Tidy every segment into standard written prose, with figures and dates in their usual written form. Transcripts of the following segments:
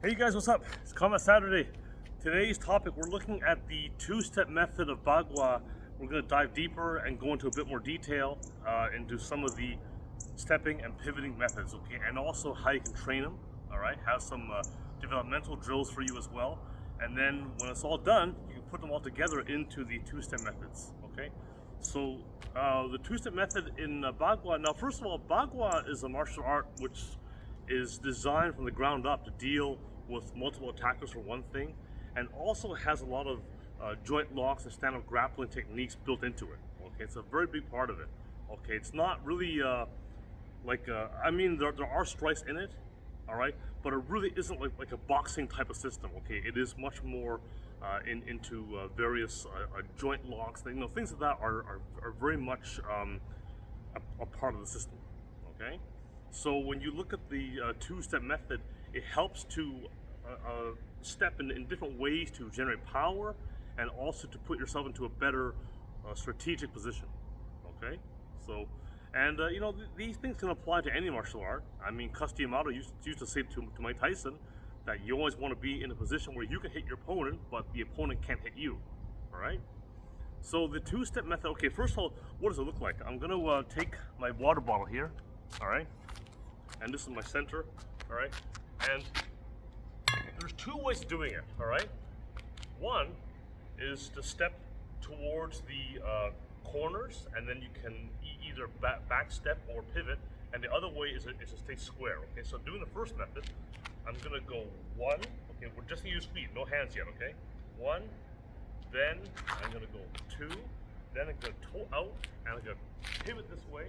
Hey guys, what's up? It's Combat Saturday. Today's topic, we're looking at the two-step method of Bagua. We're going to dive deeper and go into a bit more detail into some of the stepping and pivoting methods, okay? And also how you can train them, all right? Have some developmental drills for you as well. And then when it's all done, you can put them all together into the two-step methods, okay? So the two-step method in Bagua, now first of all, Bagua is a martial art which is designed from the ground up to deal with multiple attackers for one thing, and also has a lot of joint locks and stand-up grappling techniques built into it. Okay, it's a very big part of it. Okay, it's not really I mean, there are strikes in it, all right, but it really isn't like a boxing type of system. Okay, it is much more into various joint locks. Things like that are very much a part of the system. Okay. So when you look at the two-step method, it helps to step in different ways to generate power and also to put yourself into a better strategic position, okay? So, and these things can apply to any martial art. I mean, Yamato used to say to Mike Tyson that you always want to be in a position where you can hit your opponent, but the opponent can't hit you, all right? So the two-step method, okay, first of all, what does it look like? I'm gonna take my water bottle here, all right? And this is my center, all right? And there's two ways of doing it, all right? One is to step towards the corners, and then you can either back step or pivot, and the other way is to stay square, okay? So doing the first method, I'm gonna go one, okay, we're just gonna use feet, no hands yet, okay? One, then I'm gonna go two, then I'm gonna toe out, and I'm gonna pivot this way,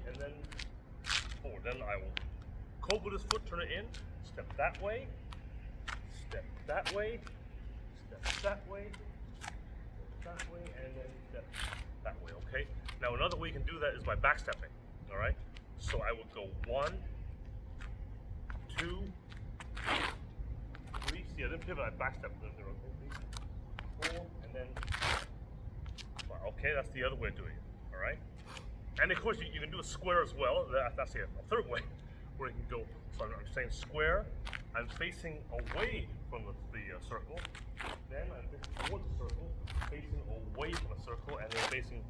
and then forward. Then I will cope with this foot, turn it in, step that way, step that way, step that way, and then step that way, okay? Now another way you can do that is by backstepping, all right? So I would go one, two, three, see I didn't pivot, I backstepped there, okay? 4, and then, okay, that's the other way of doing it, all right? And of course, you can do a square as well. That's a third way where you can go. So I'm saying square. I'm facing away from the circle. Then I'm facing towards the circle, facing away from the circle, and then facing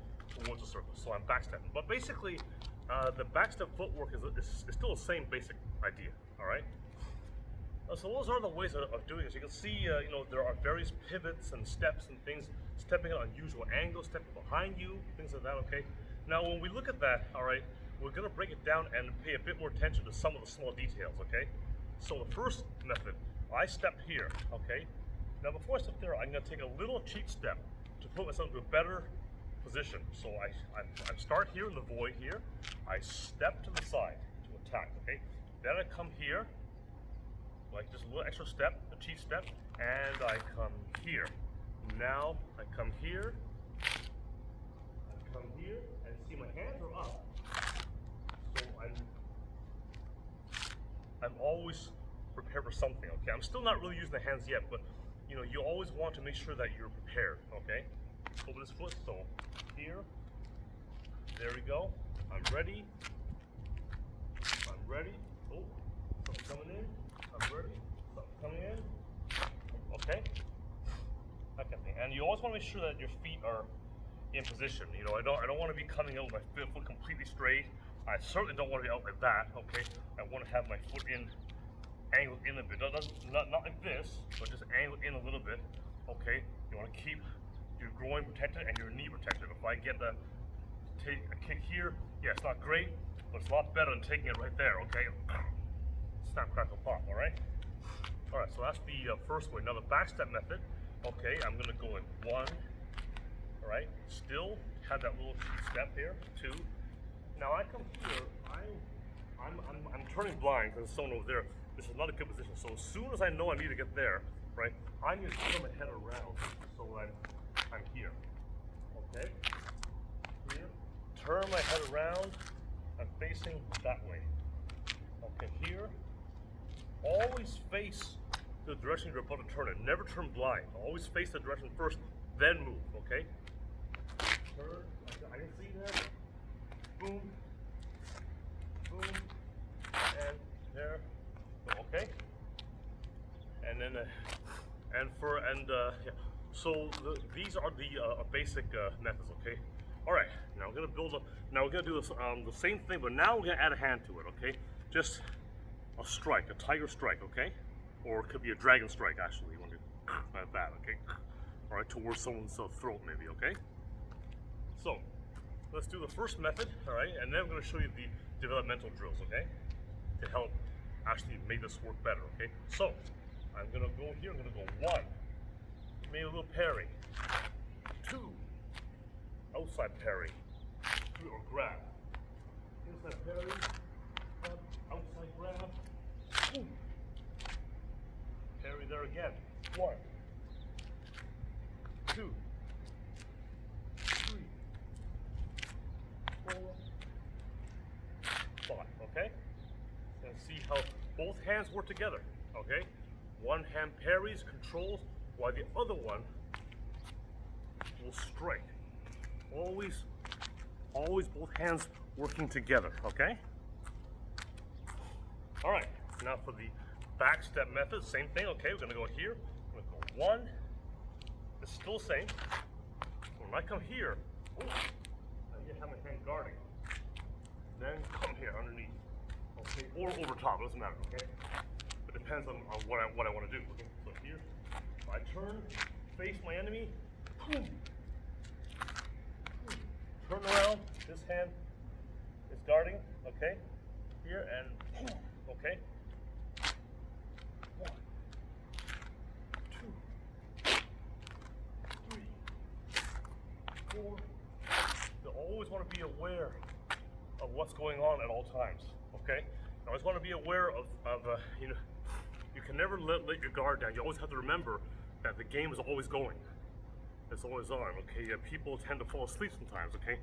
towards the circle. So I'm backstepping. But basically, the backstep footwork is still the same basic idea. All right. So those are the ways of doing this. You can see, there are various pivots and steps and things, stepping at unusual angles, stepping behind you, things like that. Okay. Now, when we look at that, all right, we're going to break it down and pay a bit more attention to some of the small details, okay? So the first method, I step here, okay? Now, before I step there, I'm going to take a little cheat step to put myself into a better position. So I start here in the void here. I step to the side to attack, okay? Then I come here, like just a little extra step, a cheat step, and I come here. Now, I come here, and see my hands are up, so I'm always prepared for something, okay? I'm still not really using the hands yet, but you always want to make sure that you're prepared, okay? Over this foot, so here, there we go, I'm ready, oh, something coming in, I'm ready, something coming in, okay? That kind of thing. And you always want to make sure that your feet are in position. I don't want to be coming out with my foot completely straight. I certainly don't want to be out like that, okay? I want to have my foot angled in a bit. Not like this, but just angled in a little bit, okay? You want to keep your groin protected and your knee protected. If I get take a kick here, yeah, it's not great, but it's a lot better than taking it right there, okay? Snap, crackle, pop, all right? All right, so that's the first way. Now the backstep method, okay, I'm gonna go in one, all right, still have that little step here, two. Now I come here, I'm turning blind because there's someone over there. This is not a good position. So as soon as I know I need to get there, right, I'm gonna turn my head around so I'm here, okay? Here, turn my head around, I'm facing that way. Okay, here, always face the direction you're about to turn it. Never turn blind. Always face the direction first, then move, okay? Turn, I can see that. Boom, boom, and there. okay? And then, yeah. So these are the basic methods, okay? All right, now we're gonna build a, now we're gonna do this, the same thing, but now we're gonna add a hand to it, okay? Just a strike, a tiger strike, okay? Or it could be a dragon strike, actually, you want to do like that, okay? All right, towards someone's throat, maybe, okay? So, let's do the first method, all right? And then I'm gonna show you the developmental drills, okay? To help actually make this work better, okay? So, I'm gonna go here, I'm gonna go 1, maybe a little parry, 2, outside parry, or grab, inside parry, outside grab, boom. Parry there again, 1, 2, 3, 4, 5, okay? And see how both hands work together, okay? One hand parries, controls, while the other one will strike. Always both hands working together, okay? All right, now for the back step method, same thing, okay? We're gonna go here, we're gonna go 1, it's still the same. When I come here, oh, I have my hand guarding. Then come here underneath, okay? Or over top, it doesn't matter, okay? It depends on what I want to do, okay? So here, I turn, face my enemy, boom. Turn around, this hand is guarding, okay? Here and boom, okay? 1, 2, 3, 4. You always want to be aware of what's going on at all times, okay? You always want to be aware of you know, you can never let your guard down. You always have to remember that the game is always going. It's always on, okay? Yeah, people tend to fall asleep sometimes, okay?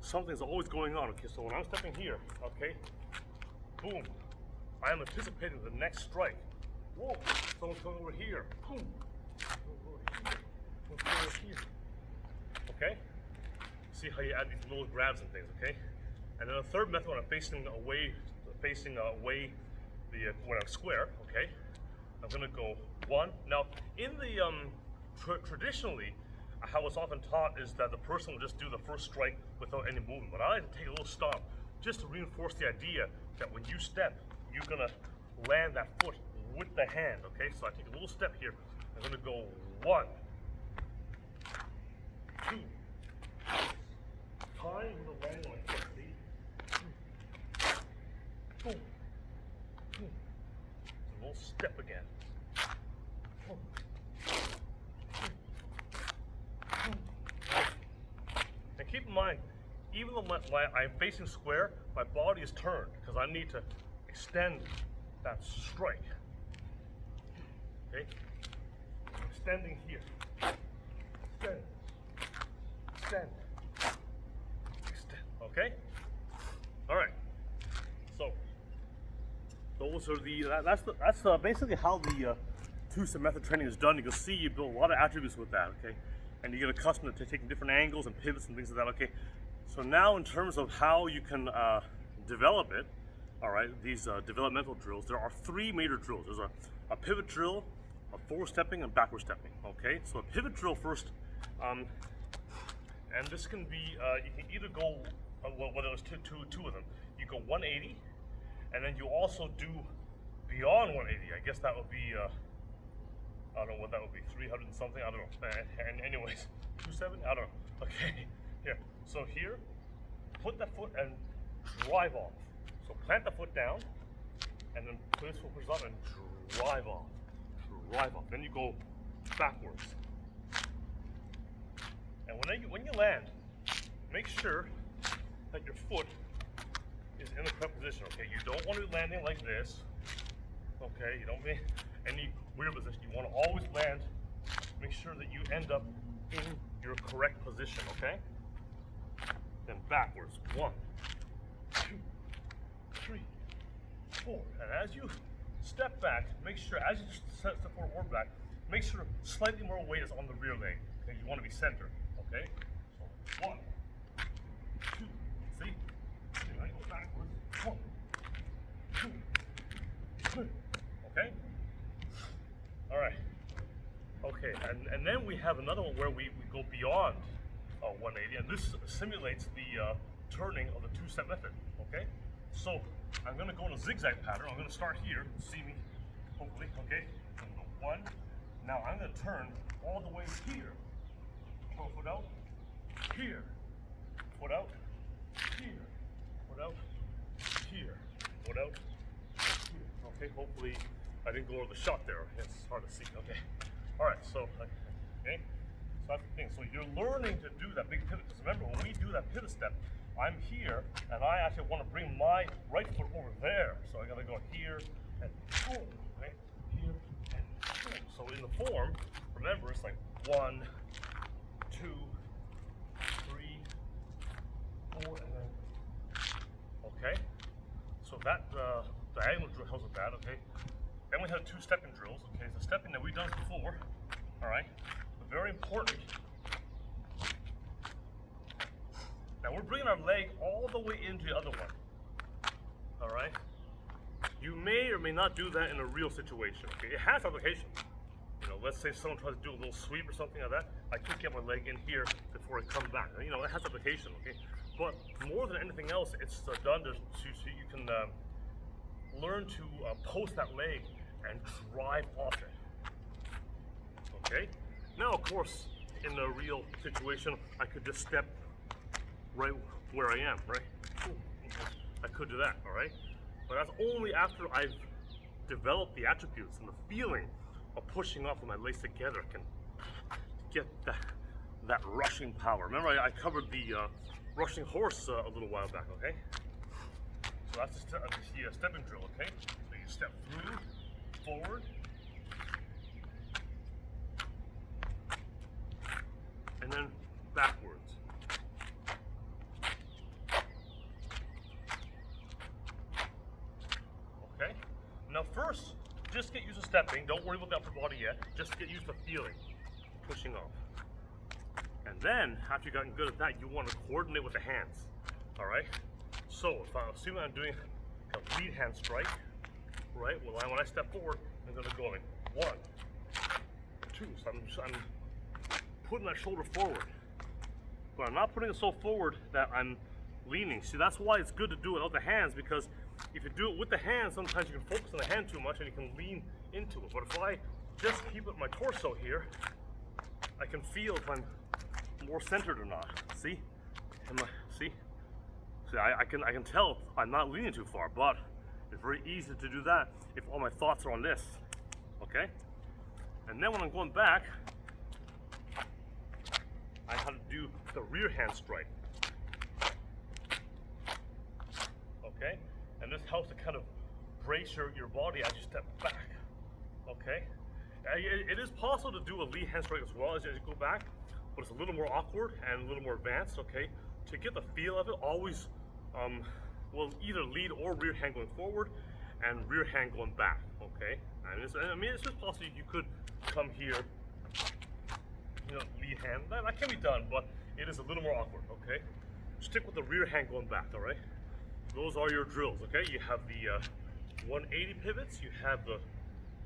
Something's always going on, okay? So when I'm stepping here, okay? Boom. I am anticipating the next strike. Whoa, someone's coming over here. Boom. Over here. Okay? See how you add these little grabs and things, okay? And then the third method, when I'm facing away when I'm square, okay? I'm gonna go 1. Now, in the traditionally, how it's often taught is that the person will just do the first strike without any movement. But I like to take a little stomp just to reinforce the idea that when you step, you're gonna land that foot with the hand, okay? So I take a little step here. I'm gonna go 1, 2, time with the landing like this, see? Boom, boom. A little step again. Boom. And keep in mind, even though I'm facing square, my body is turned because I need to extend that strike. Okay? Extending here. Extend. Extend. Extend. Okay? Alright. So those are that's basically how the two-step method training is done. You can see you build a lot of attributes with that, okay? And you get accustomed to taking different angles and pivots and things like that, okay? So now in terms of how you can develop it, all right, these developmental drills, there are 3 major drills. There's a pivot drill, a forward stepping, and backward stepping, okay? So a pivot drill first, and this can be, you can either go, well, there's two of them. You go 180, and then you also do beyond 180. I guess that would be, I don't know what that would be, 300 and something, I don't know. And anyways, 270, I don't know. Okay, here. So here, put that foot and drive off. So plant the foot down, and then put this foot up and drive off. Drive off. Then you go backwards. And when you land, make sure that your foot is in the correct position. Okay, you don't want to be landing like this. Okay, you don't be any weird position. You want to always land. Make sure that you end up in your correct position. Okay. Then backwards. 1, 2, 3, 4. And as you step back, make sure as you step forward back, make sure slightly more weight is on the rear leg. Okay, you want to be centered. Okay. So 1, 2. See? I go backwards. 1, 2, Okay? All right. Okay, and then we have another one where we go beyond 180, and this simulates the turning of the two-step method, okay? So I'm gonna go in a zigzag pattern. I'm gonna start here, see me, hopefully, okay? I'm gonna go 1. Now I'm gonna turn all the way here. Toe foot out, here, foot out, here, foot out, here, foot out, here. Okay, hopefully I didn't go over the shot there. It's hard to see, okay? All right, so, okay, so that's the thing. So you're learning to do that big pivot, because remember, when we do that pivot step, I'm here, and I actually want to bring my right foot over there. So I gotta go here, and boom, okay, here, and boom. So in the form, remember, it's like 1, 2, 3, 4, and then, okay? So that, diagonal drill helps with that, okay? Then we have 2 stepping drills, okay? So stepping that we've done before, all right? But very important. Now we're bringing our leg all the way into the other one, all right? You may or may not do that in a real situation, okay? It has application. You know, let's say someone tries to do a little sweep or something like that. I could get my leg in here before I come back. You know, it has application, okay? But more than anything else, it's done so you can learn to post that leg and drive off it, okay? Now, of course, in a real situation, I could just step right where I am, right? I could do that, all right? But that's only after I've developed the attributes and the feeling of pushing off when my legs together can get that rushing power. Remember, I covered the rushing horse a little while back, okay? So that's the stepping drill, okay? So you step through, forward, and then backwards. Okay? Now first, just get used to stepping. Don't worry about the upper body yet. Just get used to feeling, pushing off. And then, after you've gotten good at that, you want to coordinate with the hands, all right? So, if I assume I'm doing a lead hand strike, right? Well, when I step forward, I'm going to go like 1, 2. So I'm putting that shoulder forward, but I'm not putting it so forward that I'm leaning. See, that's why it's good to do it without the hands, because if you do it with the hands, sometimes you can focus on the hand too much and you can lean into it. But if I just keep it my torso here, I can feel if I'm more centered or not. See? See? See, I can tell I'm not leaning too far, but it's very easy to do that if all my thoughts are on this, okay? And then when I'm going back, I have to do the rear hand strike, okay? And this helps to kind of brace your body as you step back, okay? It is possible to do a lead hand strike as well as you go back, but it's a little more awkward and a little more advanced, okay? To get the feel of it, always will either lead or rear hand going forward and rear hand going back, okay? And it's just possible you could come here, you know, lead hand. That can be done, but it is a little more awkward, okay? Stick with the rear hand going back, all right? Those are your drills, okay? You have the 180 pivots, you have the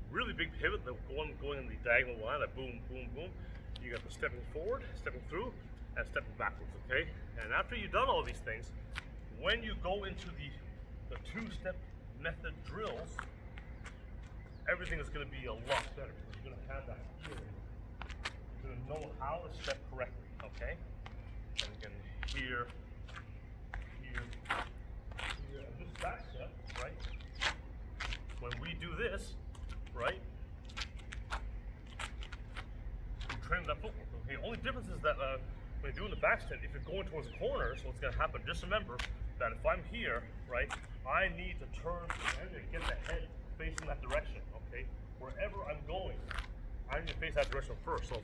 really big pivot, the one going in the diagonal line, that boom, boom, boom. You got the stepping forward, stepping through, and stepping backwards, okay? And after you've done all these things, when you go into the two-step method drills, everything is going to be a lot better because you're going to have that feeling. You're going to know how to step correctly, okay? And again, here, and this back step, right? When we do this, right? We train that footwork, okay? Only difference is that when you're doing the back step, if you're going towards the corner, so what's going to happen, just remember that if I'm here, right, I need to turn and get the head facing that direction, okay? Wherever I'm going, I need to face that direction first. So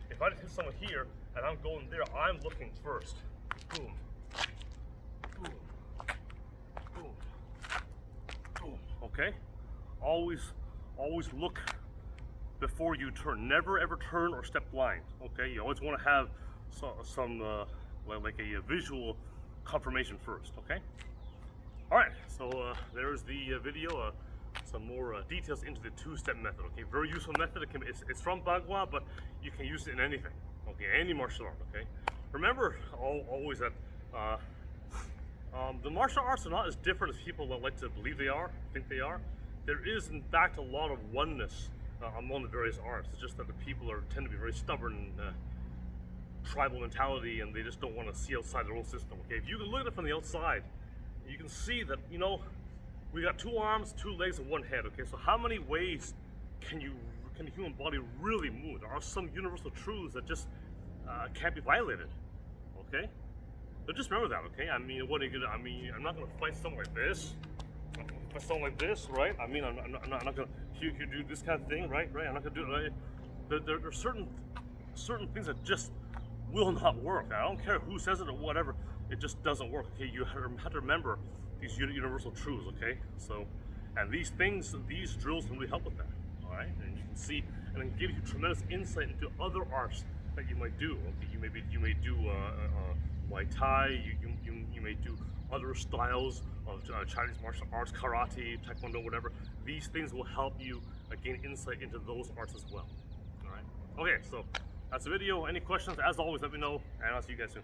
if I just hit someone here and I'm going there, I'm looking first. Boom, boom, boom, boom. Okay? Always look before you turn. Never ever turn or step blind. Okay? You always want to have some like a visual confirmation first. Okay? All right. So there's the video. Some some more details into the two-step method. Okay, very useful method. It's from Bagua, but you can use it in anything. Okay, any martial art. Okay, remember always that the martial arts are not as different as people like to believe they are, think they are. There is, in fact, a lot of oneness among the various arts. It's just that the people tend to be very stubborn, tribal mentality, and they just don't want to see outside their own system. Okay, if you can look at it from the outside, you can see that, you know, we got 2 arms, 2 legs, and 1 head. Okay, so how many ways can the human body really move? There are some universal truths that just can't be violated. Okay, so just remember that. Okay, I mean, what are you gonna? I mean, I'm not gonna fight someone like this. If I sound like this, right? I mean, I'm not gonna you do this kind of thing, right? I'm not gonna do it. Right? There are certain things that just will not work. I don't care who says it or whatever. It just doesn't work. Okay, you have to remember these universal truths. Okay, so and these drills can really help with that. All right, and you can see, and it gives you tremendous insight into other arts that you might do. Okay, you may do Muay Thai. You may do other styles of Chinese martial arts, karate, taekwondo, whatever. These things will help you gain insight into those arts as well. All right. Okay, so that's the video. Any questions? As always, let me know, and I'll see you guys soon.